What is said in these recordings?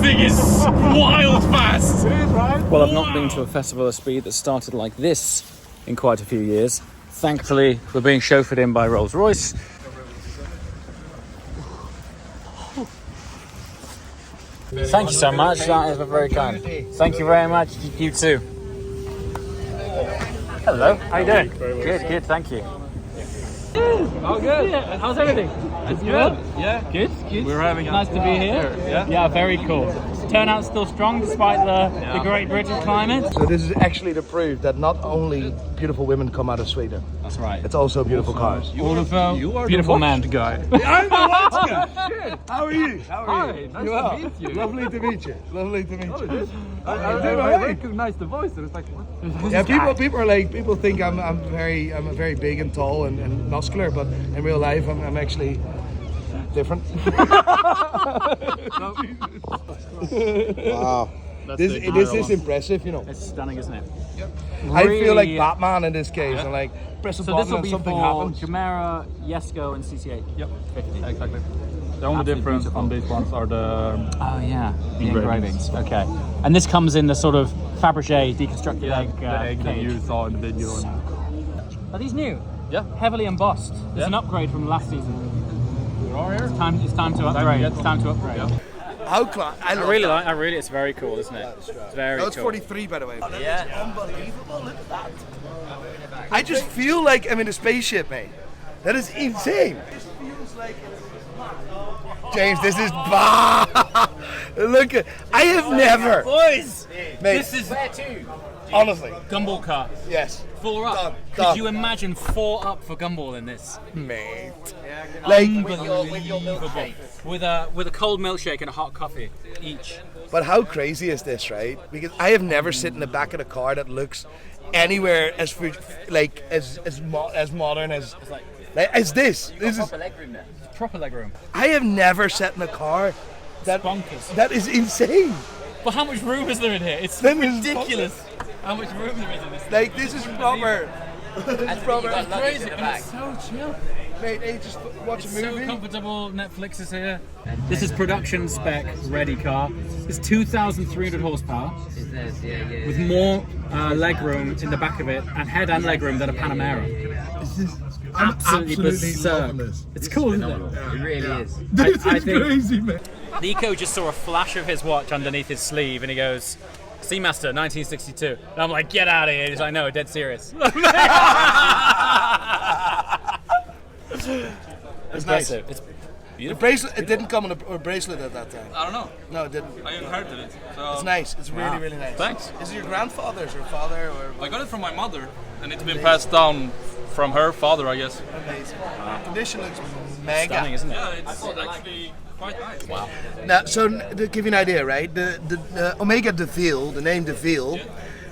thing is wild fast. It is, right? Well, I've not been to a festival of speed that started like this in quite a few years. Thankfully, we're being chauffeured in by Rolls-Royce. Thank you so much. That is very kind. Thank you very much. You too. Hello. How you doing? Good. Thank you. Oh, good. How's everything? It's good. Yeah. Good. We're having nice to be here. Yeah. Very cool. Turnout's still strong despite the Great British climate. So this is actually to prove that not only beautiful women come out of Sweden. That's right. It's also beautiful cars. All of them. You are beautiful the man. guy. I'm the watch guy. Good. How are you? Hi, nice to meet you. Lovely to meet you. Lovely to meet you. I recognize the voice. It was like, what? Yeah, people are like, people think I'm very big and tall and muscular, but in real life I'm actually different. Wow. This is impressive, you know. It's stunning, isn't it? Yep. I feel like Batman in this case, and like press a So this button will and be something for happens. Gemera, Jesko, and CC8. Yep. 50. Exactly. The only difference on these ones are the Oh yeah, the engravings. engravings. Okay. And this comes in the sort of Fabergé deconstructed egg. the egg that cage. you saw in the video. Are these new? Yeah. Heavily embossed. It's Yeah. an upgrade from last season. We're all here. It's time to upgrade. get It's time to upgrade. Yeah. How class! I love I really, it's very cool, isn't it? It's very that. It's cool. 43, by the way. Yeah. Unbelievable! Look at that. I just feel like I'm in a spaceship, mate. That is insane. It just feels like James, this is look at. I have never, Boys, mate. this is Honestly, Gumball car. yes, 4 up. Done. Could Done. you imagine 4 up for Gumball in this? mate. Like, Unbelievable. With a cold milkshake and a hot coffee each. but how crazy is this, right? Because I have never sit in the back of a car that looks anywhere as modern as this. This is. Proper legroom. I have never sat in a car that Bonkers. that is insane. But how much room is there in here? It's That is ridiculous. How much room there is in this. Like this is proper. It's proper. It's crazy. And it's so chill. Mate, hey, just watch a So movie. comfortable. Netflix is here. This is production spec ready car. It's 2,300 horsepower with more legroom in the back of it and head and legroom than a Panamera. Absolutely berserk. It's cool, isn't it? It really is. This I is think- crazy, man. Nico just saw a flash of his watch underneath his sleeve and he goes, Seamaster 1962. And I'm like, get out of here. He's like, no, dead serious. It's nice. impressive. It's The beautiful. bracelet. It didn't come in a bracelet at that time. I don't know. No, it didn't. I inherited it. So It's nice. It's really, Wow. really nice. Thanks. Is it your grandfather's or father or I got it from my mother, and it's been passed down from her father, I guess. amazing? The condition looks mega. Stunning, isn't it? Yeah, it's actually quite nice. Wow. Now, so to give you an idea, right? The Omega DeVille, the name DeVille,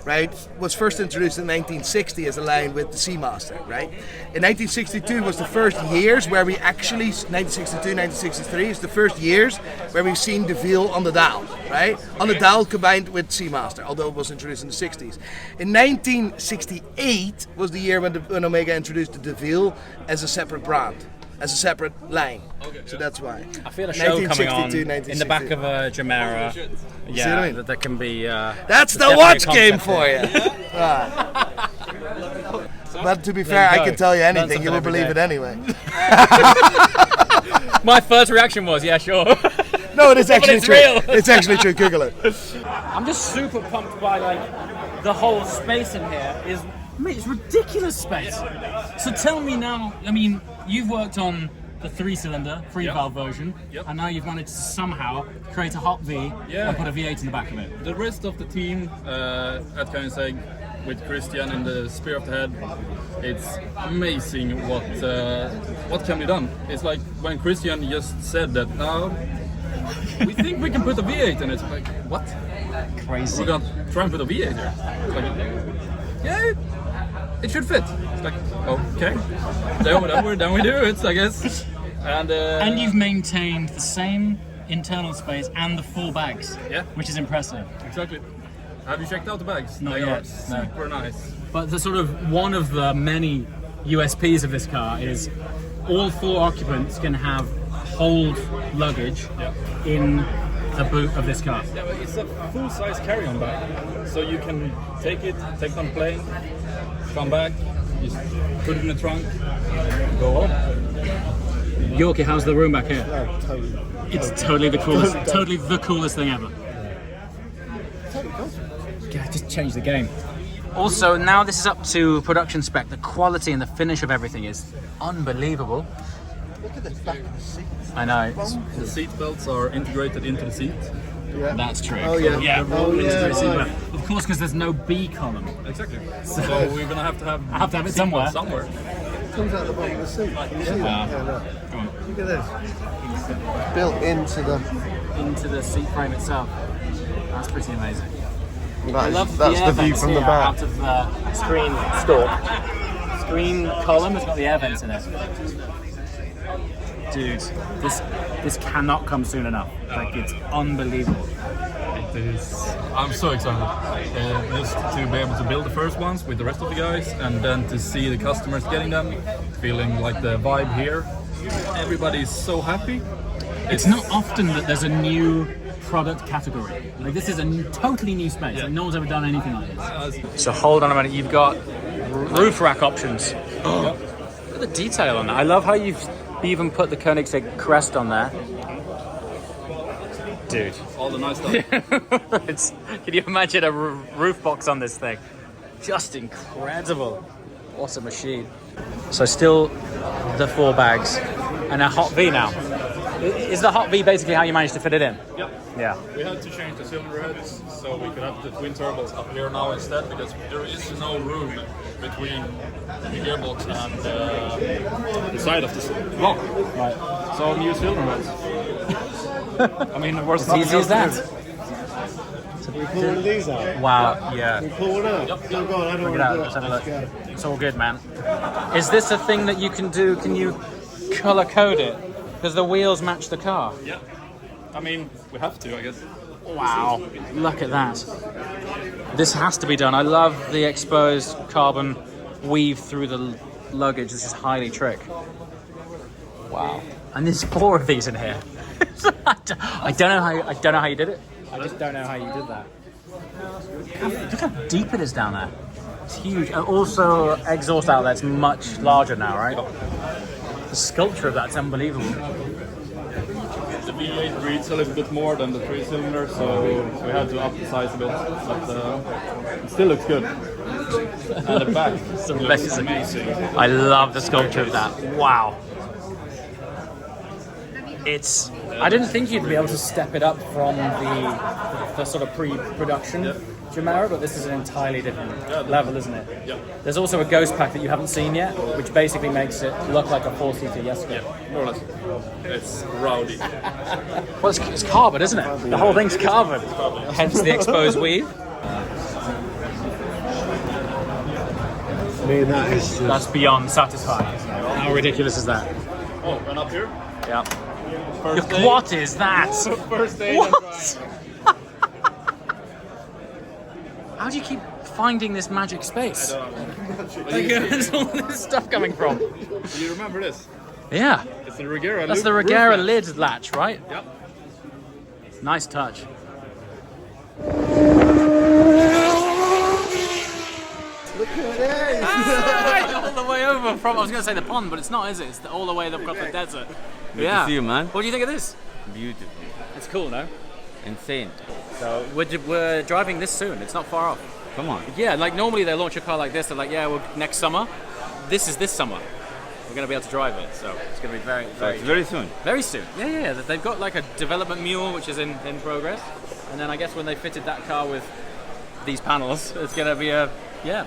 right, was first introduced in 1960 as a line with the Seamaster, right? In 1962 was the first years where we actually 1962, 1963 is the first years where we've seen DeVille on the dial, right? On the dial combined with Seamaster, although it was introduced in the 60s. In 1968 was the year when Omega introduced the DeVille as a separate brand. As a separate line, so that's why. I feel a show coming on 1962, in the back of a Gemera. shit. Yeah, See what I mean? that can be. That's the definitely watch a game concept for here. you. But to be fair, you I go. can tell you Learn anything. You will something believe every it anyway. My first reaction was, yeah, sure. No, it is actually it's true. real. It's actually true. Google it. I'm just super pumped by the whole space in here. Mate, it's ridiculous space. So tell me now. I mean, you've worked on the 3-cylinder, 3-valve version, and now you've managed to somehow create a hot V and put a V8 in the back of it. The rest of the team at Koenigsegg, with Christian in the spear of the head, it's amazing what can be done. It's like when Christian just said that, we think we can put a V8 in it. It's like, what? Crazy. We're gonna try and put a V8 here. It's like, yeah, it should fit. It's like, okay, then we do it, I guess. And you've maintained the same internal space and the full bags, which is impressive. Exactly. Have you checked out the bags? Not They yet, are no. super nice. But the sort of one of the many USPs of this car is all 4 occupants can have hold luggage in the boot of this car. Yeah, but it's a full-size carry-on bag, so you can take it on a plane, come back, just put it in the trunk, go home. Yorkie, how's the room back here? Yeah, totally. It's totally the coolest thing ever. Yeah, just change the game. Also, now this is up to production spec. The quality and the finish of everything is unbelievable. Look at the back of the seat. I know. The seat belts are integrated into the seat. Yeah. That's true. Oh yeah. Yeah. Oh, yeah. Right. Of course, because there's no B column. Exactly. So we're gonna have to have it somewhere. Somewhere. It comes out the bottom of the seat. Can you see that? Yeah, look. Go on. Look at this. Built into the seat frame itself. That's pretty amazing. That's the view from the back. Out of the screen stalk. Screen column has got the air vents in it. Dude, this cannot come soon enough. Like, it's unbelievable. It is. I'm so excited. Just to be able to build the first ones with the rest of the guys, and then to see the customers getting them, feeling like the vibe here. Everybody is so happy. It's not often that there's a new product category. Like, this is a totally new space. Like, no one's ever done anything like this. So hold on a minute. You've got roof rack options. Oh, look at the detail on that. I love how you've even put the Koenigsegg crest on there. Dude. All the nice stuff. Can you imagine a roof box on this thing? Just incredible. What a machine. So still the 4 bags and a hot V now. Is the hot V basically how you managed to fit it in? Yep. Yeah. We had to change the cylinder heads so we could have the twin turbos up here now instead, because there is no room between the gearbox and the side of the block. Right. So new cylinder heads. I mean, worst As easy as that. We pull one of these out. Wow, yeah. We pull one out. Yep. No, go on, I don't Bring it want out, to let's have a Let's look. go. It's all good, man. Is this a thing that you can do? Can you color code it? Because the wheels match the car. Yeah. I mean, we have to, I guess. Wow, look at that. This has to be done. I love the exposed carbon weave through the luggage. This is highly trick. Wow. And there's 4 of these in here. I don't know how you did it. I just don't know how you did that. Look how deep it is down there. It's huge. And also, exhaust outlet's much larger now, right? The sculpture of that's unbelievable. The V8 breathes a little bit more than the 3-cylinder, so we had to up the size a bit, but it still looks good. And the back looks amazing. I love the sculpture of that. Wow. I didn't think you'd be able to step it up from the sort of pre-production Gemera, but this is an entirely different level, isn't it? Yeah. There's also a ghost pack that you haven't seen yet, which basically makes it look like a 4-seater Jesko. Yeah, more or less. It's rowdy. Well, it's carbon, isn't it? The whole thing's carbon. Hence the exposed weave. I mean, that is just... That's beyond satisfying. How ridiculous is that? Oh, and up here? Yeah. First day. What is that? First day. What? How do you keep finding this magic space? Like, where's all this stuff coming from? Do you remember this? Yeah. It's the Regera. That's the Regera lid latch, right? Yep. Nice touch. Look at it! All the way over from, I was going to say the pond, but it's not, is it? It's all the way across the desert. Good to see you, man. What do you think of this? Beautiful. It's cool, no? Insane. So we're driving this soon. It's not far off. Come on. Yeah, like normally they launch a car like this. They're like, yeah, well, next summer. This is this summer. We're going to be able to drive it, so it's going to be very, So very, it's very soon. very soon. Yeah. They've got like a development mule, which is in progress, and then I guess when they fitted that car with these panels, it's going to be a car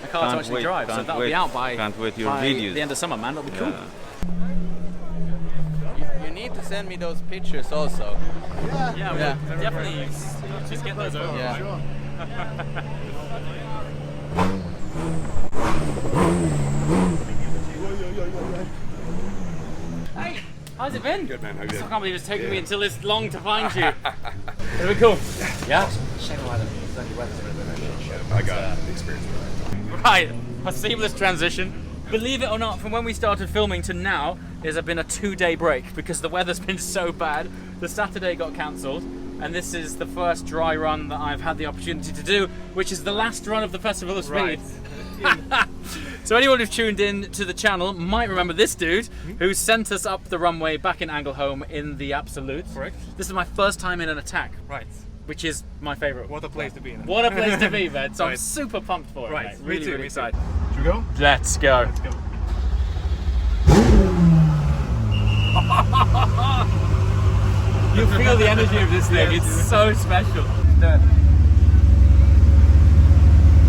to Can't actually wait, drive. So can't that'll wait. be out by Can't wait your by videos. the end of summer, man. That'll be cool. You need to send me those pictures also. Yeah, we'll definitely just get those over. Yeah. Hey, how's it been? Good, man. How you I doing? can't believe it's taken me until this long to find you. It'll be cool. Yeah? I got experience with Right, a seamless transition. Believe it or not, from when we started filming to now, is I've been a 2-day break because the weather's been so bad. The Saturday got cancelled, and this is the first dry run that I've had the opportunity to do, which is the last run of the Festival of Speed. Right. So anyone who's tuned in to the channel might remember this dude who sent us up the runway back in Anglehome in the Absolute. Correct. This is my first time in an Attack, Right. which is my favourite. What a place to be in. What a place to be, man. So I'm Right. super pumped for it. Right. Mate. Me Really, too, really me too. excited. Should we go? Let's go. Let's go. You feel the energy of this thing. Yes. It's so special.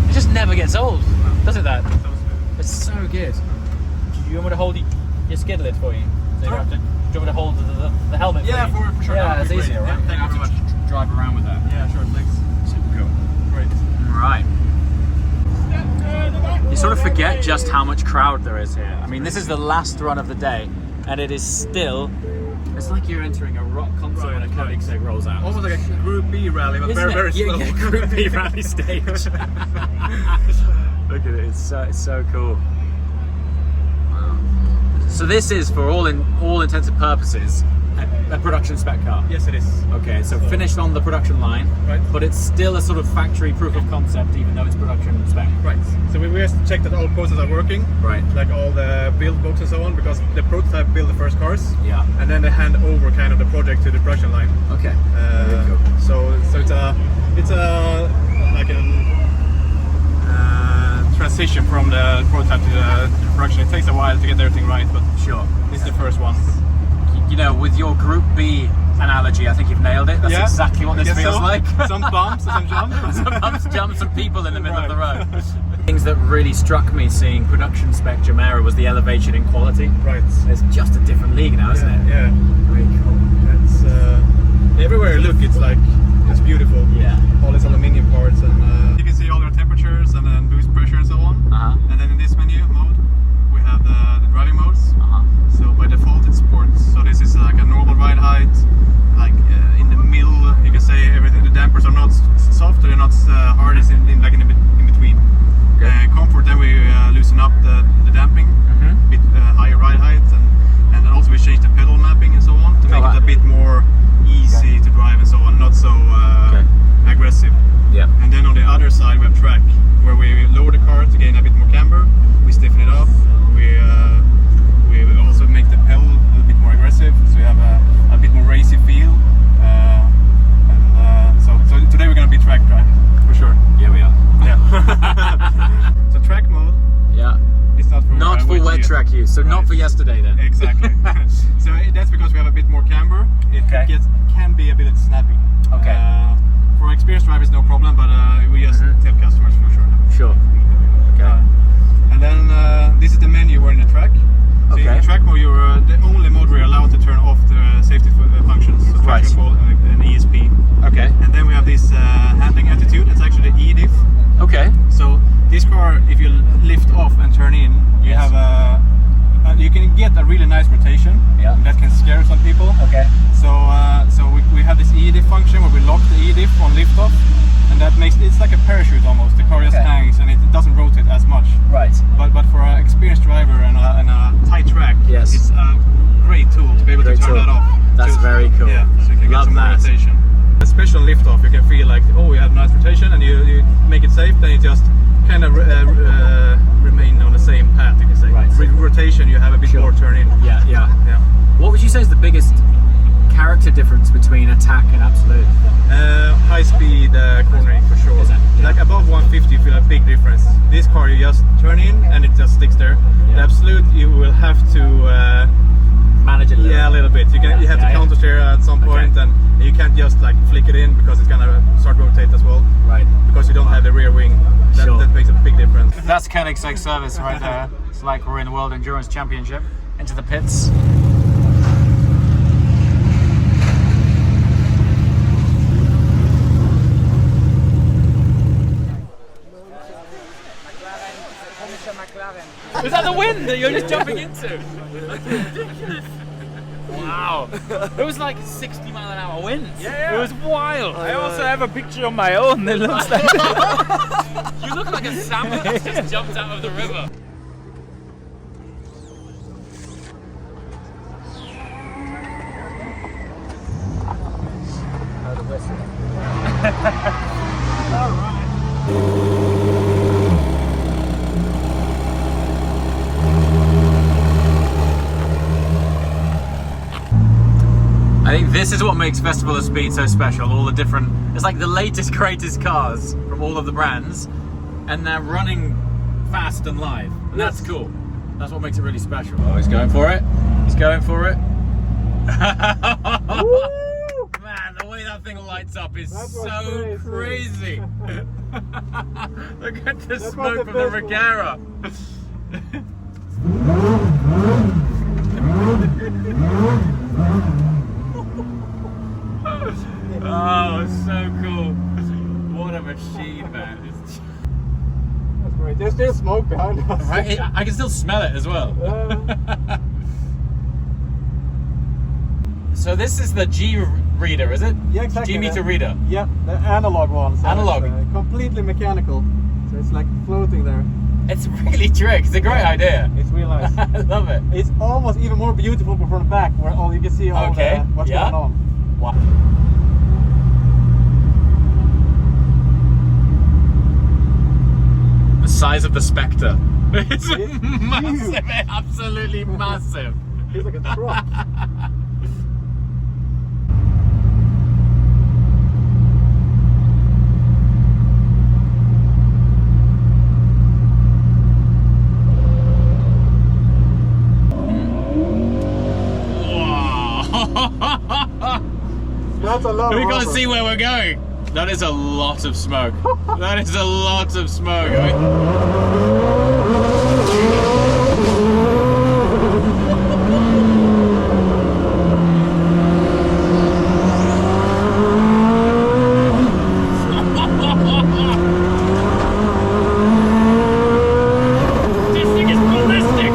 It just never gets old, does it? That it's so good. Do you want me to hold your skid lid for you? So you don't have to, do you want me to hold the helmet? Yeah, for you? for sure. Yeah, That would it's be easier, great. right? Yeah, thank you very much. Drive around with that. Yeah, sure. Thanks. Super cool. Great. Right. You sort of forget just how much crowd there is here. I mean, this is the last run of the day, and it is still. It's like you're entering a rock concert when a Koenigsegg rolls out. Almost like a Group B rally, but Isn't very it? slow. Yeah, Group B rally stage. Look at it, it's so cool. Wow. So this is, for all intents and purposes, a production spec car. Yes, it is. Okay, so finished on the production line, Right. but it's still a sort of factory proof of concept, even though it's production spec. Right. So we just checked that all processes are working. Right. Like all the build books and so on, because the prototype build the first cars. Yeah. And then they hand over kind of the project to the production line. Okay. Very cool. So it's a like a transition from the prototype to the production. It takes a while to get everything right, but Sure. this is the first one. You know, with your Group B analogy, I think you've nailed it. That's Yeah, exactly what I this guess feels so. like. Some bumps, some jumps. Some bumps, jumps, and people in the middle of the road. Right. Things that really struck me seeing production spec Gemera was the elevation in quality. Right. It's just a different league now, isn't it? Yeah. Very cool. It's everywhere you look, it's like it's beautiful. Yeah. All these aluminium parts, and you can see all their temperatures and then boost pressure and so on. Uh-huh. And then in this menu mode, we have the driving modes. Uh-huh. So by default, it's sports. So this is like a normal ride height, like in the middle. You can say everything. The dampers are not soft, they're not hard. It's in between. Comfort. Then we loosen up the damping, Mhm. a bit higher ride height, and then also we change the pedal mapping and so on to make it a bit more easy to drive and so on, not so aggressive. Yeah. And then on the other side we have track, where we lower the car to gain a bit more camber. We stiffen it up. We also make the pedal a little bit more aggressive, so we have a bit more racy feel. So today we're gonna be track driving for sure. Yeah, we are. Yeah. So track mode. Yeah. It's not for Not for wet track use, so not for yesterday then. Exactly. So that's because we have a bit more camber. It can be a bit snappy. Okay. For experienced drivers, no problem, but we just tell customers for sure. Sure. Okay. And then this is the menu. We're in the track. So Okay. in track mode, you're the only mode we're allowed to turn off the safety functions, so Right. traction control and ESP. Okay. And then we have this handling attitude. It's actually the E-diff. Okay. So this car, if you lift off and turn in, you have you can get a really nice rotation. Yeah. That can scare some people. Okay. So we have this E-diff function where we lock the E-diff on lift off, and that makes it's like a parachute almost. The car just hangs and it doesn't rotate as much. Right. But for an experienced driver and a tight track, Yes. it's a great tool to be able to turn that off. That's very cool. Yeah, so you can Love get some more that. rotation. Especially on lift off, you can feel like, oh, you have nice rotation, and you make it safe, then you just kind of remain on the same path, you can say. Right. With rotation, you have a bit more turn in. Yeah, yeah. Yeah. What would you say is the biggest character difference between Attack and Absolute? High speed cornering for sure. Is it? Yeah. Like above 150, you feel a big difference. This car, you just turn in and it just sticks there. Yeah. The Absolute, you will have to Manage it a little. a little bit. You have to counter steer at some point, and you can't just like flick it in because it's gonna start to rotate as well. Right. Because you don't have the rear wing. That makes a big difference. That's Koenigsegg service right there. It's like we're in the World Endurance Championship. Into the pits. Was that the wind that you're just jumping into? That's ridiculous. Wow. It was like 60 mile an hour winds. Yeah. It was wild. I also have a picture of my own that looks like You look like a salmon that's just jumped out of the river. Listen. I think this is what makes Festival of Speed so special. All the different, it's like the latest, greatest cars from all of the brands, and they're running fast and live. And that's cool. That's what makes it really special. Oh, he's going for it. He's going for it. Man, the way that thing lights up is so crazy. Look at the smoke from the Regera. Oh, so cool. What a machine, man. That's great. There's still smoke behind us. Right, I can still smell it as well. So this is the G reader, is it? Yeah, exactly. G meter reader. Yeah, the analog one. So Analog. It's, completely mechanical. So it's like floating there. It's really trick. It's a great idea. It's real nice. I love it. It's almost even more beautiful from the back, where all you can see all what's going on. Wow. The size of the Spectre. It's massive, absolutely massive. It's like a truck. That's a lot. We can't see where we're going. That is a lot of smoke. That is a lot of smoke. This thing is ballistic.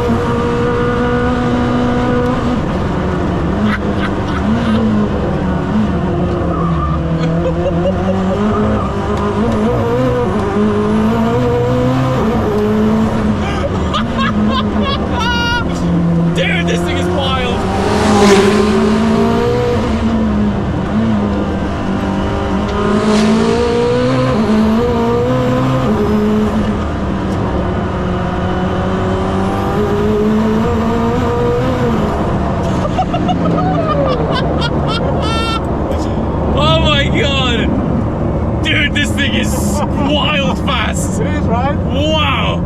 Dude, this thing is wild. Oh my god. Dude, this thing is wild fast. It is, right? Wow!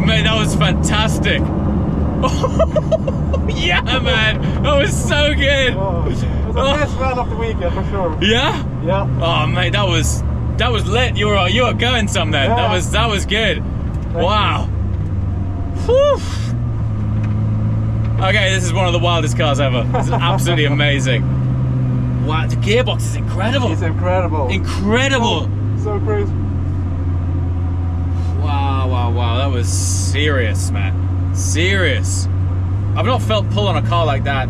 Man, that was fantastic. Yeah, man, that was so good. Oh, it's the best run of the weekend for sure. Yeah? Yeah. Oh, mate, that was lit. You were going some then. Yeah. That was good. Wow. Whew. Okay, this is one of the wildest cars ever. This is absolutely amazing. Wow, the gearbox is incredible. It's incredible. Incredible. So crazy. Wow, that was serious, man. Serious. I've not felt pull on a car like that,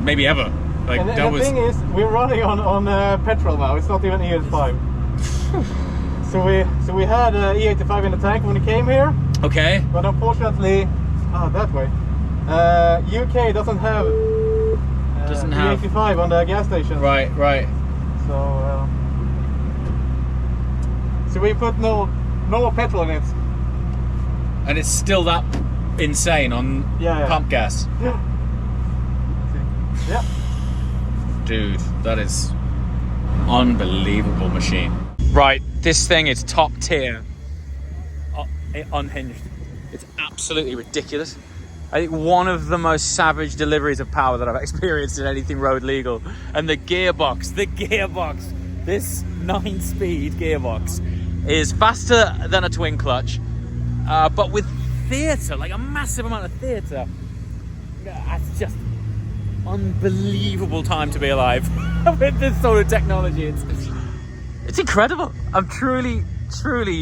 maybe ever. Like, And that the was... thing is, we're running on petrol now. It's not even ES5. so we had E85 in the tank when we came here, Okay. but unfortunately, that way. UK doesn't have E85 on the gas station. Right. So we put no petrol in it. And it's still that insane on pump gas. Yeah. Dude, that is unbelievable machine. Right, this thing is top tier. Unhinged. It's absolutely ridiculous. I think one of the most savage deliveries of power that I've experienced in anything road legal. And the gearbox, this 9-speed gearbox is faster than a twin clutch, but with theatre, like a massive amount of theatre. It's just unbelievable time to be alive with this sort of technology. It's incredible. I'm truly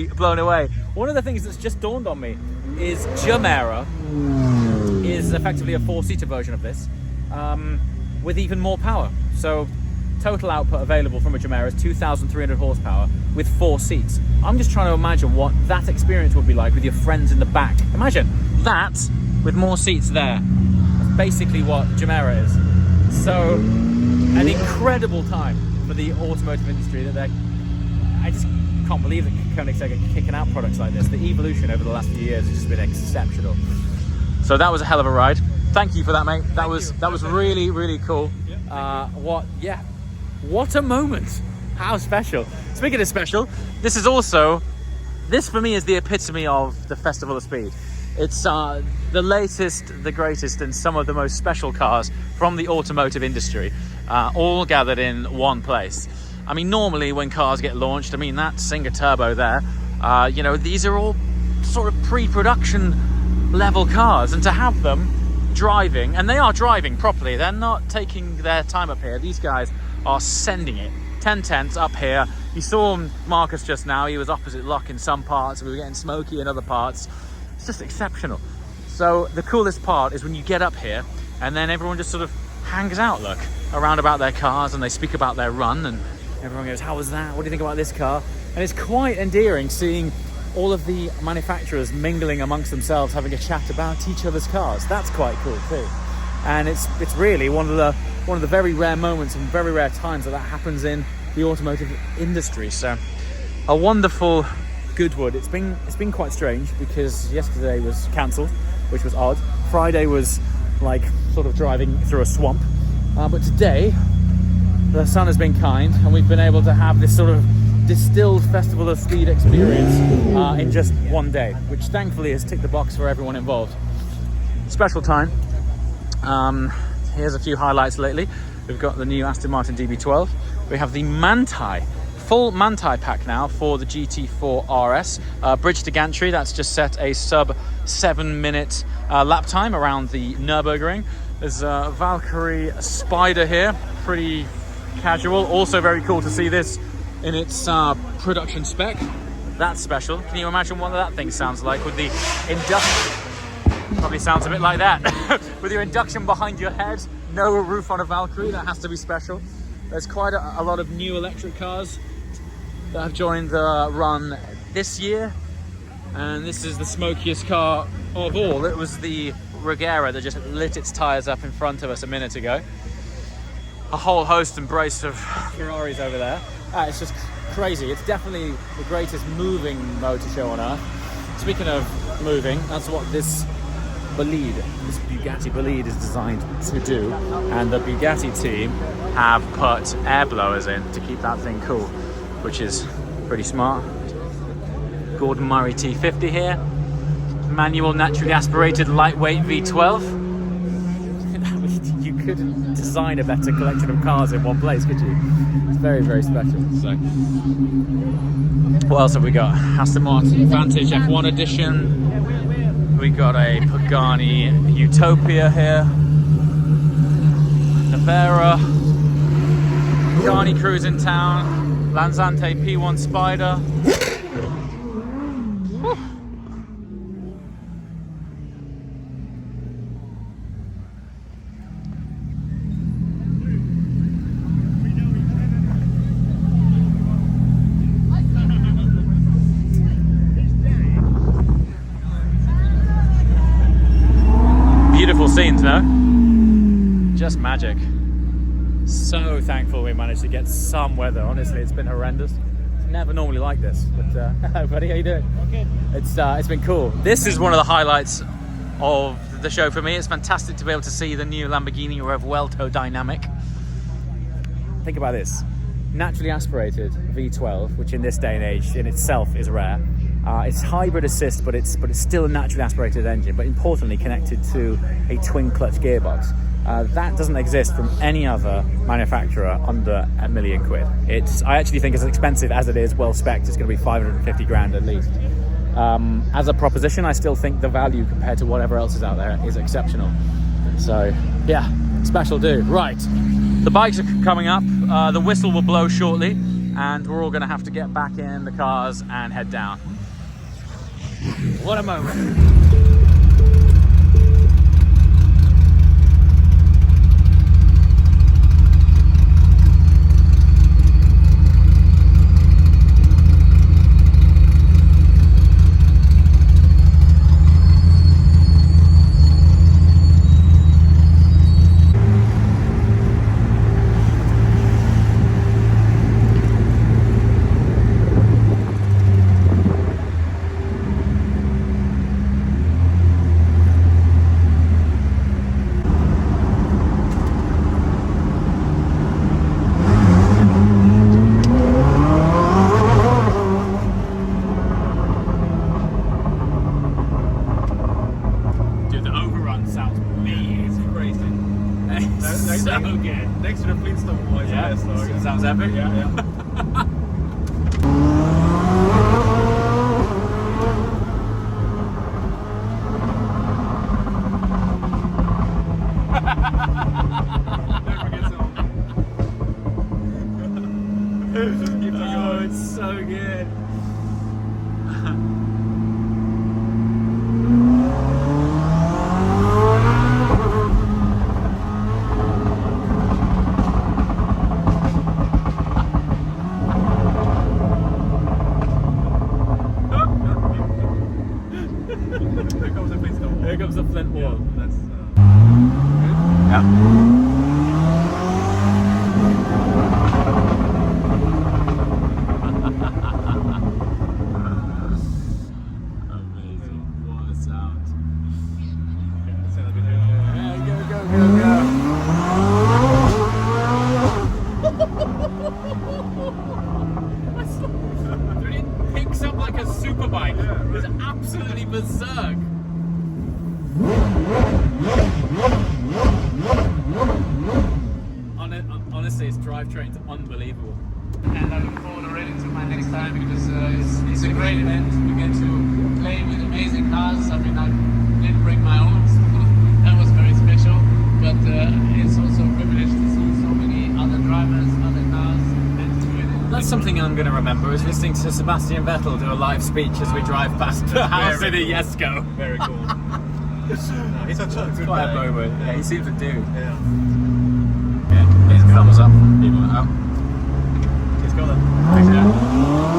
blown away. One of the things that's just dawned on me is Gemera is effectively a 4-seater version of this, with even more power. So total output available from a Gemera is 2,300 horsepower with 4 seats. I'm just trying to imagine what that experience would be like with your friends in the back. Imagine that with more seats there. That's basically what Gemera is. So an incredible time for the automotive industry that I just can't believe that Koenigsegg are kicking out products like this. The evolution over the last few years has just been exceptional. So that was a hell of a ride. Thank you for that, mate. That was really, really cool. What a moment. How special. Speaking of special, this for me is the epitome of the Festival of Speed. It's the latest, the greatest, and some of the most special cars from the automotive industry, all gathered in one place. I mean, normally when cars get launched, I mean, that Singer Turbo there, you know, these are all sort of pre-production level cars, and to have them driving, and they are driving properly, they're not taking their time up here. These guys are sending it. 10 tenths up here. You saw Marcus just now, he was opposite lock in some parts, we were getting smoky in other parts. It's just exceptional. So the coolest part is when you get up here and then everyone just sort of hangs out, look, around about their cars, and they speak about their run, and everyone goes, how was that? What do you think about this car? And it's quite endearing seeing all of the manufacturers mingling amongst themselves, having a chat about each other's cars. That's quite cool too. And it's really one of the very rare moments and very rare times that happens in the automotive industry. So a wonderful Goodwood. It's been quite strange because yesterday was cancelled, which was odd. Friday was like sort of driving through a swamp, but today the sun has been kind and we've been able to have this sort of distilled Festival of Speed experience in just one day, which thankfully has ticked the box for everyone involved. Special time. Here's a few highlights lately. We've got the new Aston Martin DB12. We have the Manthey, full Manthey pack now for the GT4 RS. Bridge to gantry, that's just set a sub 7-minute lap time around the Nürburgring. There's a Valkyrie Spider here, pretty casual. Also very cool to see this in its production spec. That's special. Can you imagine what that thing sounds like with the induction? Probably sounds a bit like that. With your induction behind your head, no roof on a Valkyrie, that has to be special. There's quite a lot of new electric cars that have joined the run this year. And this is the smokiest car of all. It was the Regera that just lit its tyres up in front of us a minute ago. A whole host and brace of Ferraris over there. It's just crazy. It's definitely the greatest moving motor show on earth. Speaking of moving, that's what this Bugatti Bolide is designed to do, and the Bugatti team have put air blowers in to keep that thing cool, which is pretty smart. Gordon Murray T50 here, manual naturally aspirated lightweight V12. You couldn't design a better collection of cars in one place, could you? It's very, very special. So, what else have we got? Aston Martin Vantage F1 edition. We got a Pagani Utopia here. Nevera. Pagani Cruise in Town. Lanzante P1 Spider. Whew. Beautiful scenes, no? Just magic. So thankful we managed to get some weather. Honestly, it's been horrendous. It's never normally like this. But hello, buddy, how you doing? Okay. It's been cool. This is one of the highlights of the show for me. It's fantastic to be able to see the new Lamborghini Revuelto Dynamic. Think about this. Naturally aspirated V12, which in this day and age in itself is rare. It's hybrid assist, but it's still a naturally aspirated engine, but importantly connected to a twin clutch gearbox. That doesn't exist from any other manufacturer under £1 million. I actually think it's as expensive as it is well spec'd. It's going to be 550 grand at least. As a proposition, I still think the value compared to whatever else is out there is exceptional. So yeah, special do. Right, the bikes are coming up. The whistle will blow shortly, and we're all going to have to get back in the cars and head down. What a moment. sounds epic. Yeah. Oh, it's so good. Here comes the flint wall. That's Amazing. What a sound. Dude, it picks up like a superbike. It's absolutely berserk. Honestly, its drivetrain's unbelievable. And I look forward already to my next time because it's a great event. We get to play with amazing cars. I mean, I didn't bring my own, so that was very special. But it's also a privilege to see so many other drivers, other cars, and to really. That's something I'm going to remember, is listening to Sebastian Vettel do a live speech as we drive past the house in a Jesko. very cool. He's such a good Quite a guy. moment. Yeah, he seems a dude. Yeah. Yeah, here's a thumbs up. People out. Let's go then. Thanks, yeah.